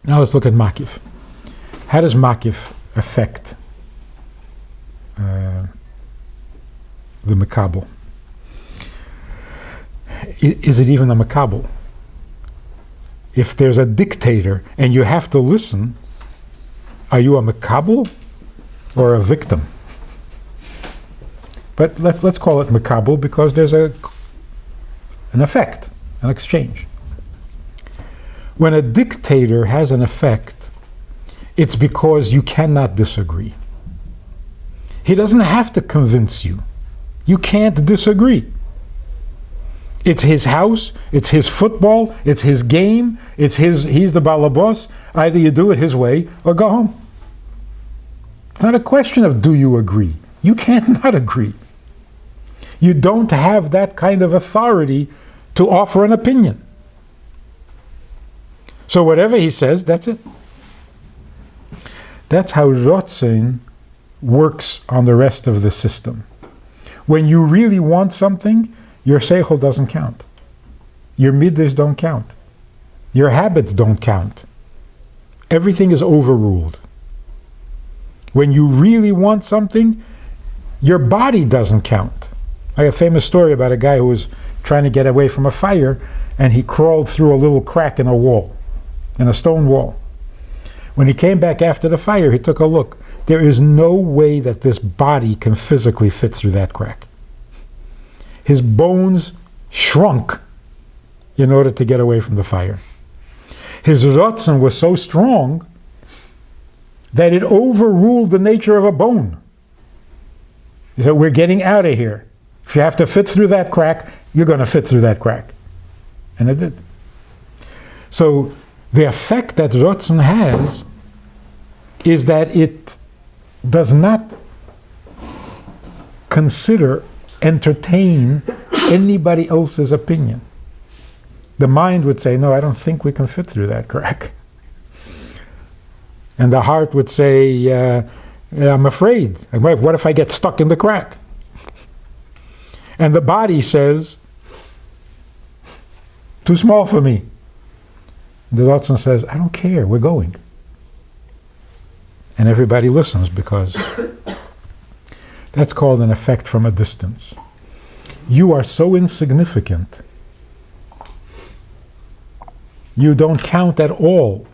Now let's look at Makif. How does Makif affect the Makabel? Is it even a Makabel? If there's a dictator and you have to listen, are you a Makabel or a victim? But let's call it Makabel because there's an effect, an exchange. When a dictator has an effect, it's because you cannot disagree. He doesn't have to convince you. You can't disagree. It's his house, it's his football, it's his game, he's the balabos. Either you do it his way or go home. It's not a question of do you agree. You can't not agree. You don't have that kind of authority to offer an opinion. So whatever he says, that's it. That's how Rotzen works on the rest of the system. When you really want something, your seichel doesn't count. Your midas don't count. Your habits don't count. Everything is overruled. When you really want something, your body doesn't count. I have a famous story about a guy who was trying to get away from a fire, and he crawled through a little crack in a wall, in a stone wall. When he came back after the fire, he took a look. There is no way that this body can physically fit through that crack. His bones shrunk in order to get away from the fire. His rotzen was so strong that it overruled the nature of a bone. He said, we're getting out of here. If you have to fit through that crack, you're going to fit through that crack. And it did. So the effect that rotzen has is that it does not entertain anybody else's opinion. The mind would say, no, I don't think we can fit through that crack. And the heart would say, I'm afraid. What if I get stuck in the crack? And the body says, too small for me. The rotzen says, I don't care, we're going. And everybody listens because that's called an effect from a distance. You are so insignificant. You don't count at all.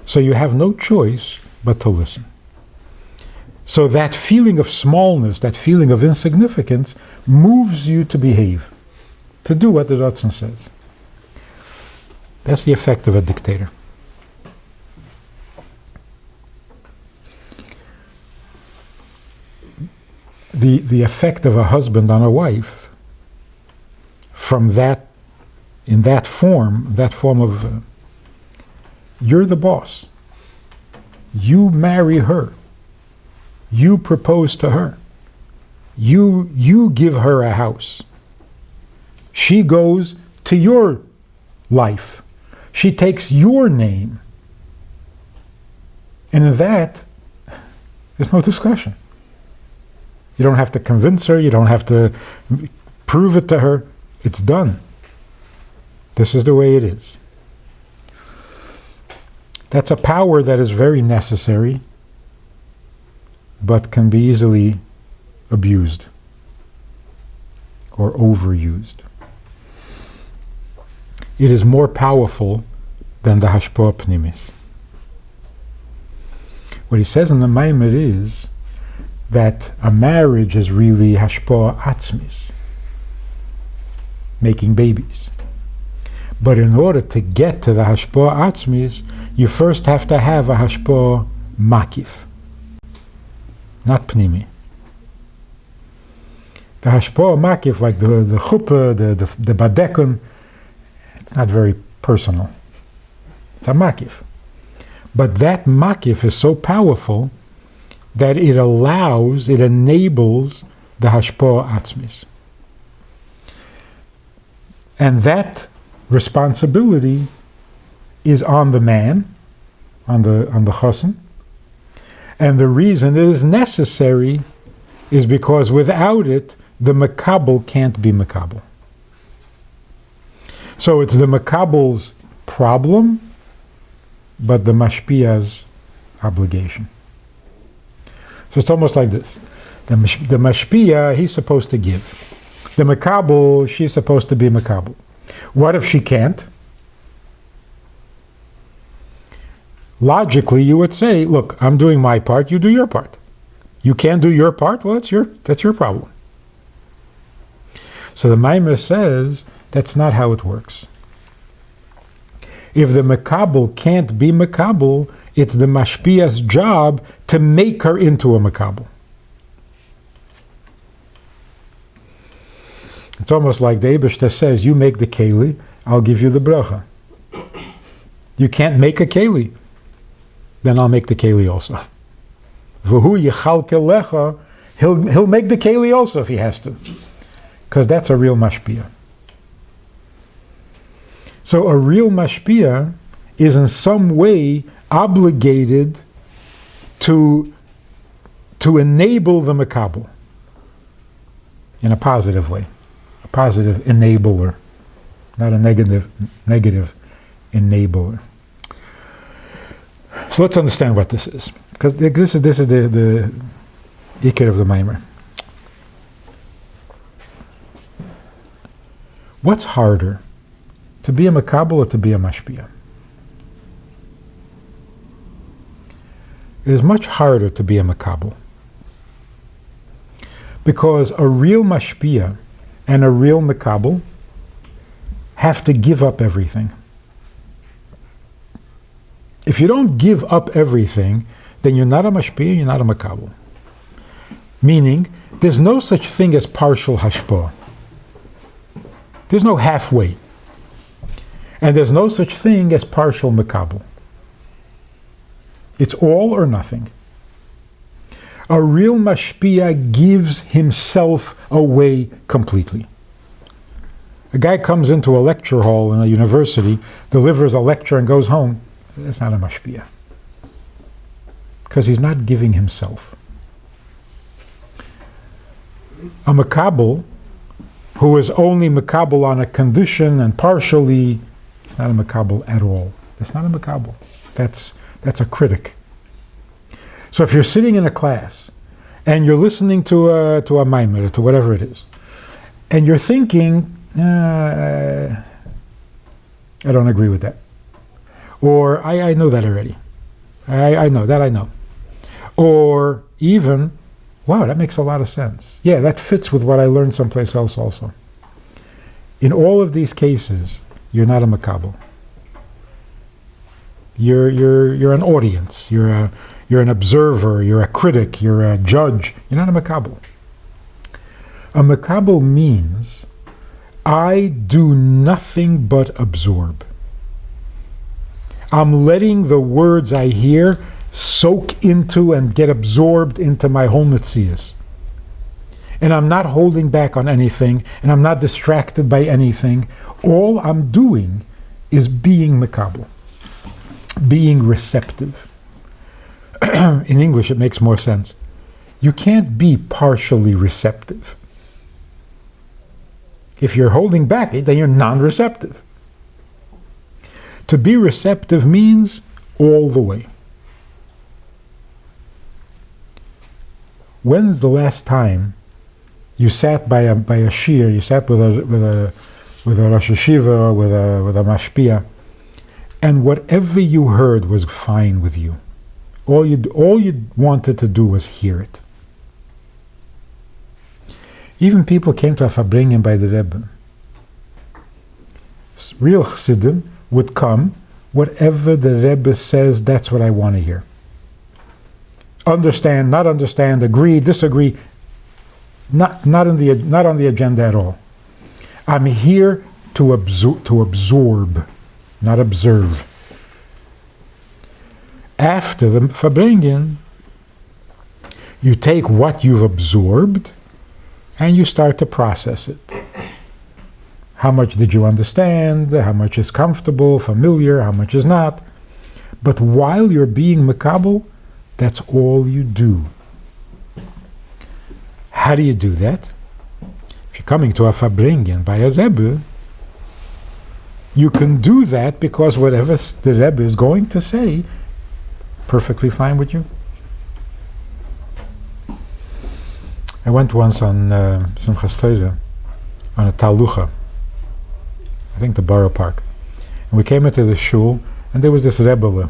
So you have no choice but to listen. So that feeling of smallness, that feeling of insignificance, moves you to behave, to do what the rotzen says. That's the effect of a dictator. The effect of a husband on a wife, from that, in that form of, you're the boss. You marry her. You propose to her. You give her a house. She goes to your life. She takes your name. And in that, there's no discussion. You don't have to convince her. You don't have to prove it to her. It's done. This is the way it is. That's a power that is very necessary, but can be easily abused or overused. It is more powerful than the Hashpa'ah Pnimis. What he says in the Maamar is that a marriage is really Hashpa'ah Atzmis, making babies. But in order to get to the Hashpa'ah Atzmis, you first have to have a Hashpa'ah Makif, not Pnimi. The Hashpa'ah Makif, like the chuppah, the badekun, it's not very personal. It's a Makif. But that Makif is so powerful that it enables the Hashpa'ah Atzmis. And that responsibility is on the man, on the chassan. And the reason it is necessary is because without it, the makabel can't be makabel. So it's the makabel's problem but the Mashpia's obligation. So it's almost like this. The Mashpia, he's supposed to give. The Makabel, she's supposed to be Makabel. What if she can't? Logically, you would say, look, I'm doing my part, you do your part. You can't do your part, well, that's your problem. So the Maamar says, that's not how it works. If the Makabel can't be Makabel, it's the Mashpia's job to make her into a Makabel. It's almost like the Eibishter says, you make the keli, I'll give you the bracha. You can't make a keli, then I'll make the keli also. V'hu yichalkel lecha, he'll make the keli also if he has to. Because that's a real Mashpia. So a real Mashpia is in some way obligated to enable the Makabel in a positive way. Positive enabler, not a negative enabler. So let's understand what this is, because this is the ikar of the Maamar. What's harder, to be a Makabel or to be a Mashpia? It is much harder to be a Makabel, because a real Mashpia and a real Makabel have to give up everything. If you don't give up everything, then you're not a Mashpia, you're not a Makabel. Meaning, there's no such thing as partial Hashpa'ah. There's no halfway. And there's no such thing as partial Makabel. It's all or nothing. A real Mashpia gives himself away completely. A guy comes into a lecture hall in a university, delivers a lecture and goes home. That's not a Mashpia. Because he's not giving himself. A Makabel, who is only Makabel on a condition and partially, it's not a Makabel at all. That's not a Makabel. That's a critic. So if you're sitting in a class and you're listening to a Maamar, to whatever it is, and you're thinking, I don't agree with that. Or I know that already. I know. Or even, wow, that makes a lot of sense. Yeah, that fits with what I learned someplace else also. In all of these cases, you're not a Makabel. You're an audience. You're an observer. You're a critic. You're a judge. You're not a Makabel. A Makabel means I do nothing but absorb. I'm letting the words I hear soak into and get absorbed into my whole metzius. And I'm not holding back on anything, and I'm not distracted by anything. All I'm doing is being Makabel, being receptive. In English, it makes more sense. You can't be partially receptive. If you're holding back, then you're non-receptive. To be receptive means all the way. When's the last time you sat by a shir, you sat with a Rosh Hashiva or with a Mashpia, and whatever you heard was fine with you? All you wanted to do was hear it. Even people came to a Fabringen by the Rebbe. Real Chassidim would come, whatever the Rebbe says, that's what I want to hear. Understand, not understand, agree, disagree, not on the agenda at all. I'm here to absorb, not observe. After the Fabringen, you take what you've absorbed and you start to process it. How much did you understand? How much is comfortable, familiar? How much is not? But while you're being Makabel, that's all you do. How do you do that? If you're coming to a Fabringen by a Rebbe, You can do that because whatever the Rebbe is going to say, perfectly fine with you. I went once on Simchas Torah on a talucha, I think the Borough Park, and we came into the shul, and there was this Rebbe,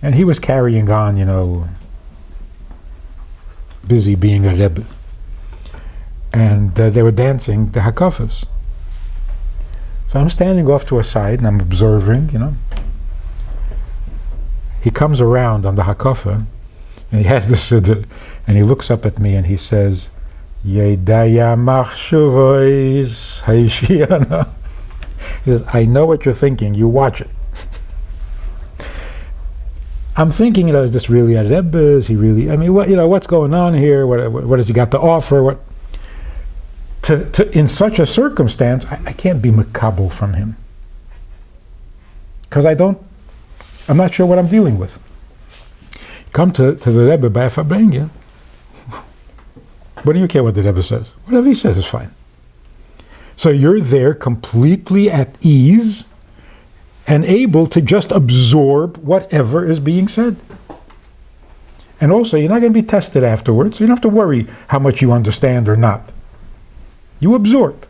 and he was carrying on, busy being a Rebbe, and they were dancing the hakafas. So I'm standing off to a side and I'm observing, He comes around on the hakafa, and he has this siddur, and he looks up at me and he says, Yedaya machshuvois haishiana. He says, I know what you're thinking, you watch it. I'm thinking, is this really a Rebbe? Is he really, what's going on here? What has he got to offer? In such a circumstance, I can't be makabel from him. Because I'm not sure what I'm dealing with. Come to the Rebbe by Fabrengia. What do you care what the Rebbe says? Whatever he says is fine. So you're there completely at ease and able to just absorb whatever is being said. And also, you're not going to be tested afterwards. So you don't have to worry how much you understand or not. You absorb.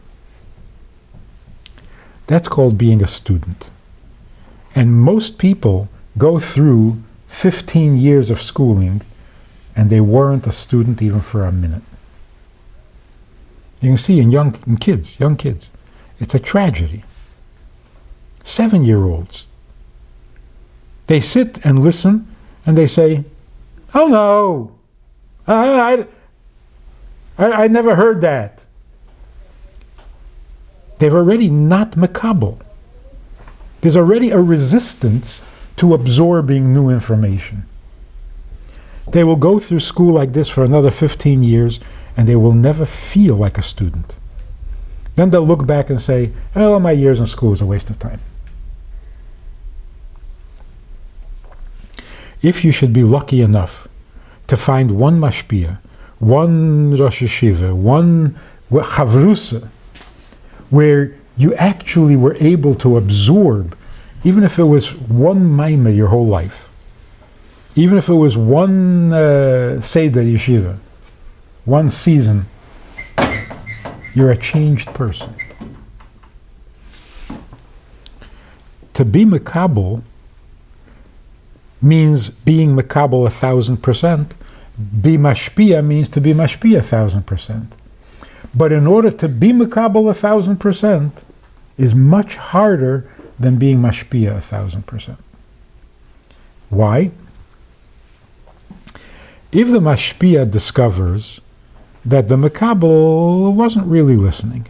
That's called being a student. And most people go through 15 years of schooling and they weren't a student even for a minute. You can see in young kids, it's a tragedy. 7-year-olds. They sit and listen and they say, oh no, I never heard that. They're already not makabel. There's already a resistance to absorbing new information. They will go through school like this for another 15 years and they will never feel like a student. Then they'll look back and say, oh, my years in school is a waste of time. If you should be lucky enough to find one Mashpia, one Rosh Yeshiva, one Chavrusa, where you actually were able to absorb, even if it was one Maimah your whole life, even if it was one Seder Yeshiva, one season, you're a changed person. To be makabel means being makabel 1,000%. Be mashpia means to be mashpia 1,000%. But in order to be makabel 1,000% is much harder than being mashpia 1,000%. Why? If the mashpia discovers that the makabel wasn't really listening,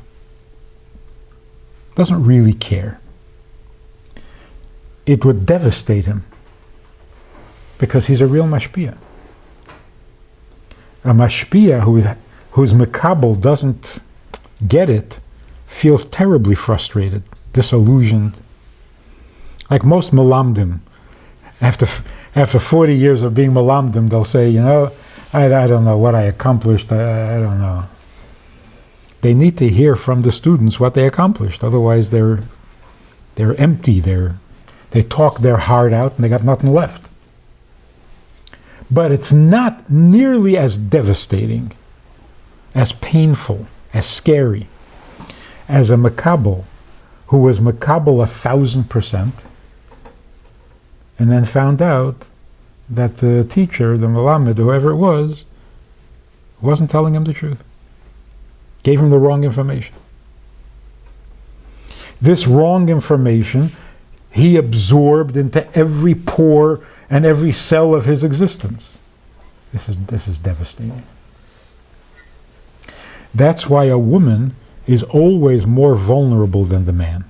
doesn't really care, it would devastate him because he's a real mashpia. A mashpia whose makabel doesn't get it feels terribly frustrated, disillusioned. Like most malamdim, after 40 years of being malamdim, they'll say, I don't know what I accomplished, I don't know. They need to hear from the students what they accomplished, otherwise they're empty, they talk their heart out and they got nothing left. But it's not nearly as devastating, as painful, as scary, as a makabel who was makabel 1,000% and then found out that the teacher, the melamed, whoever it was, wasn't telling him the truth. Gave him the wrong information. This wrong information he absorbed into every pore and every cell of his existence. This is devastating. That's why a woman is always more vulnerable than the man.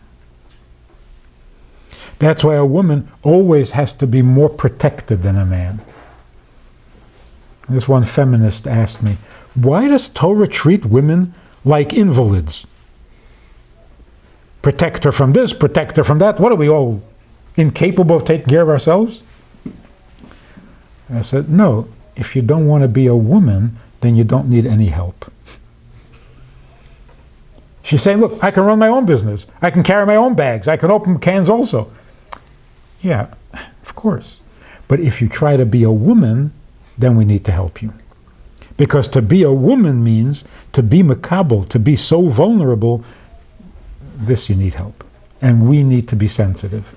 That's why a woman always has to be more protected than a man. This one feminist asked me, why does Torah treat women like invalids? Protect her from this, protect her from that. What are we all incapable of taking care of ourselves? I said, no, if you don't want to be a woman, then you don't need any help. She's saying, look, I can run my own business. I can carry my own bags. I can open cans also. Yeah, of course. But if you try to be a woman, then we need to help you. Because to be a woman means to be makabel, to be so vulnerable. This you need help. And we need to be sensitive.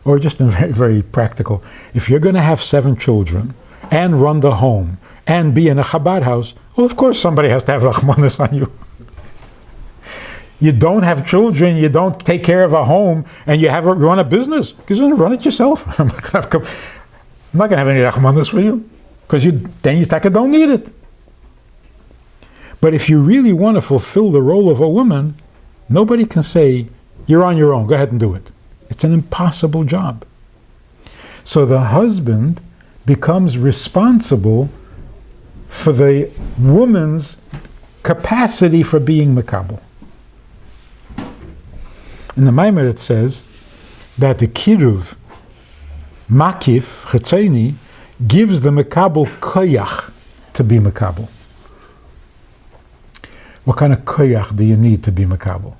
Or just in very, very practical. If you're going to have 7 children and run the home and be in a Chabad house, well, of course somebody has to have Rachmanis on you. You don't have children, you don't take care of a home, and you run a business. Because you run it yourself. I'm not going to have any Rachmanis for you. Because then you don't need it. But if you really want to fulfill the role of a woman, nobody can say, you're on your own, go ahead and do it. It's an impossible job. So the husband becomes responsible for the woman's capacity for being makabel. In the Maamar it says that the kiruv, Makif, Chassanim, gives the makabel koyach to be makabel. What kind of koyach do you need to be makabel?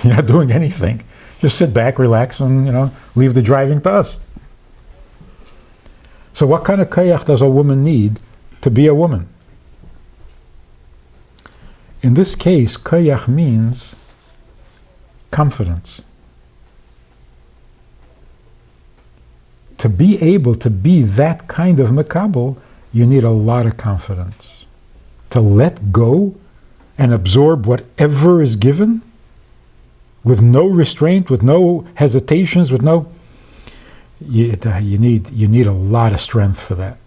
You're not doing anything. Just sit back, relax, and leave the driving to us. So what kind of koyach does a woman need to be a woman? In this case, koyach means confidence. To be able to be that kind of makabel, you need a lot of confidence. To let go and absorb whatever is given, with no restraint, with no hesitations, with no... You need a lot of strength for that.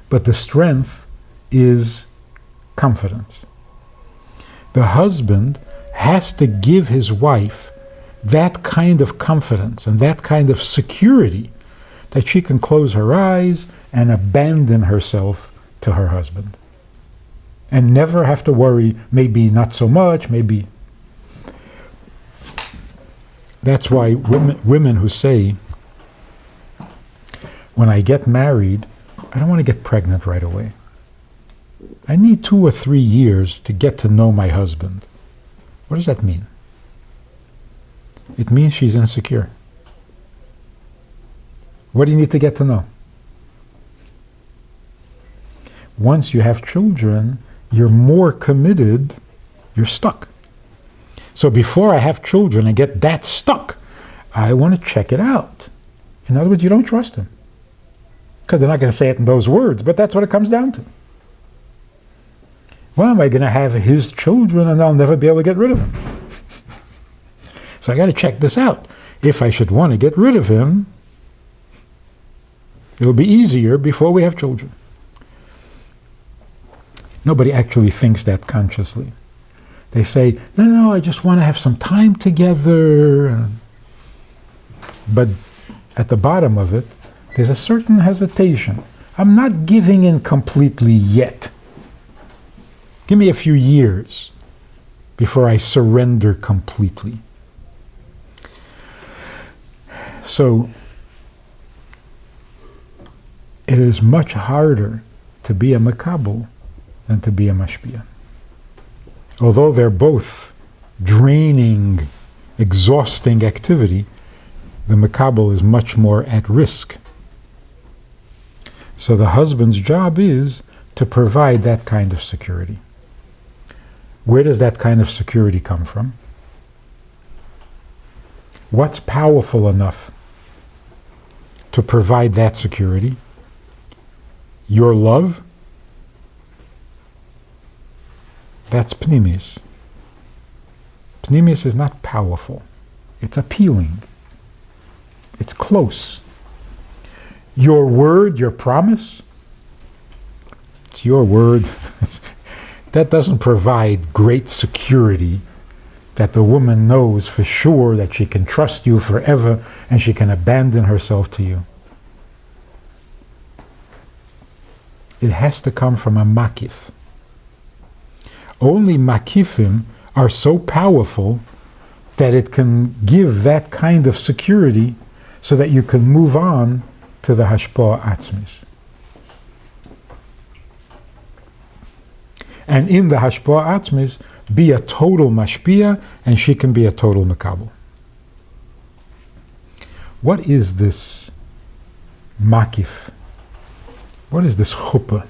But the strength is confidence. The husband has to give his wife that kind of confidence and that kind of security that she can close her eyes and abandon herself to her husband. And never have to worry, maybe not so much, maybe... That's why women who say, when I get married, I don't want to get pregnant right away. I need 2 or 3 years to get to know my husband. What does that mean? It means she's insecure. What do you need to get to know? Once you have children, you're more committed, you're stuck. So before I have children and get that stuck, I want to check it out. In other words, you don't trust him. Because they're not going to say it in those words, but that's what it comes down to. Well, am I going to have his children and I'll never be able to get rid of him? So I got to check this out. If I should want to get rid of him, it will be easier before we have children. Nobody actually thinks that consciously. They say, no, I just want to have some time together. But at the bottom of it, there's a certain hesitation. I'm not giving in completely yet. Give me a few years before I surrender completely. So, it is much harder to be a makabel than to be a mashpia. Although they're both draining, exhausting activity, the makabel is much more at risk. So the husband's job is to provide that kind of security. Where does that kind of security come from? What's powerful enough to provide that security? Your love? That's pnimis. Pnimis is not powerful. It's appealing. It's close. Your word, your promise, it's your word. That doesn't provide great security that the woman knows for sure that she can trust you forever and she can abandon herself to you. It has to come from a makif. Only makifim are so powerful that it can give that kind of security so that you can move on to the Hashpa'ah atzmis. And in the Hashpa'ah Atzmis, be a total Mashpia, and she can be a total Makabel. What is this Makif? What is this chuppah?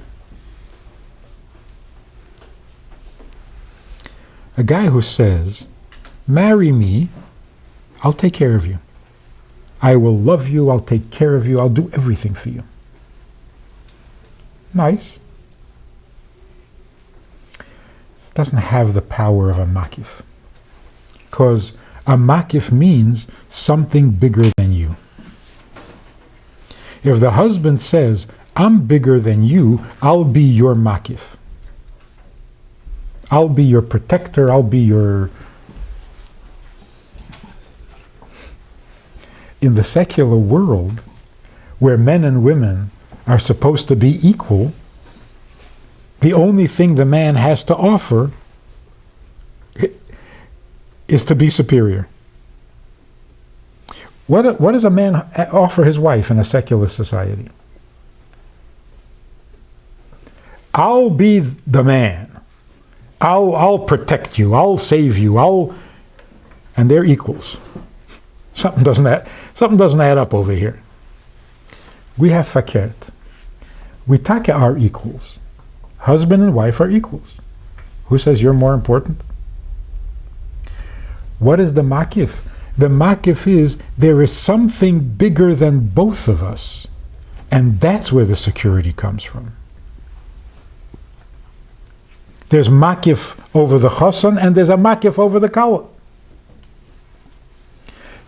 A guy who says, marry me, I'll take care of you. I will love you, I'll take care of you, I'll do everything for you. Nice. It doesn't have the power of a makif. Because a makif means something bigger than you. If the husband says, I'm bigger than you, I'll be your makif. I'll be your protector, I'll be your... In the secular world, where men and women are supposed to be equal, the only thing the man has to offer is to be superior. What does a man offer his wife in a secular society? I'll be the man. I'll protect you. I'll save you. And they're equals. Something doesn't add up over here. We have fakert. We taka are equals. Husband and wife are equals. Who says you're more important? What is the makif? The makif is there is something bigger than both of us. And that's where the security comes from. There's makif over the chassan and there's a makif over the kala.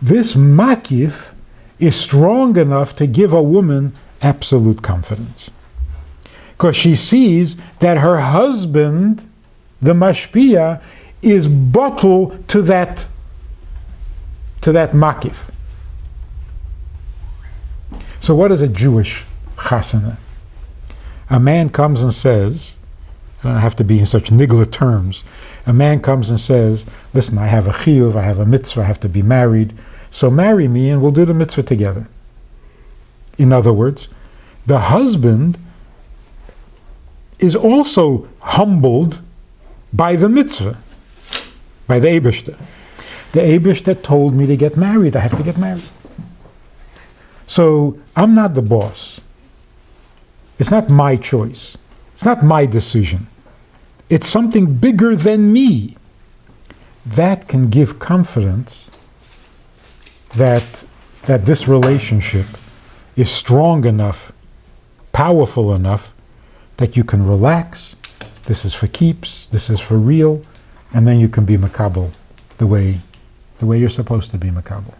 This makif is strong enough to give a woman absolute confidence. Because she sees that her husband, the Mashpia, is bottled to that makif. So what is a Jewish chasana? A man comes and says, I don't have to be in such nigla terms, a man comes and says, listen, I have a chiyuv, I have a mitzvah, I have to be married, so marry me and we'll do the mitzvah together. In other words, the husband is also humbled by the mitzvah, by the Eibishter. The Eibishter told me to get married, I have to get married. So I'm not the boss. It's not my choice. It's not my decision. It's something bigger than me. That can give confidence that this relationship is strong enough, powerful enough, that you can relax. This is for keeps, this is for real, and then you can be makabel the way you're supposed to be makabel.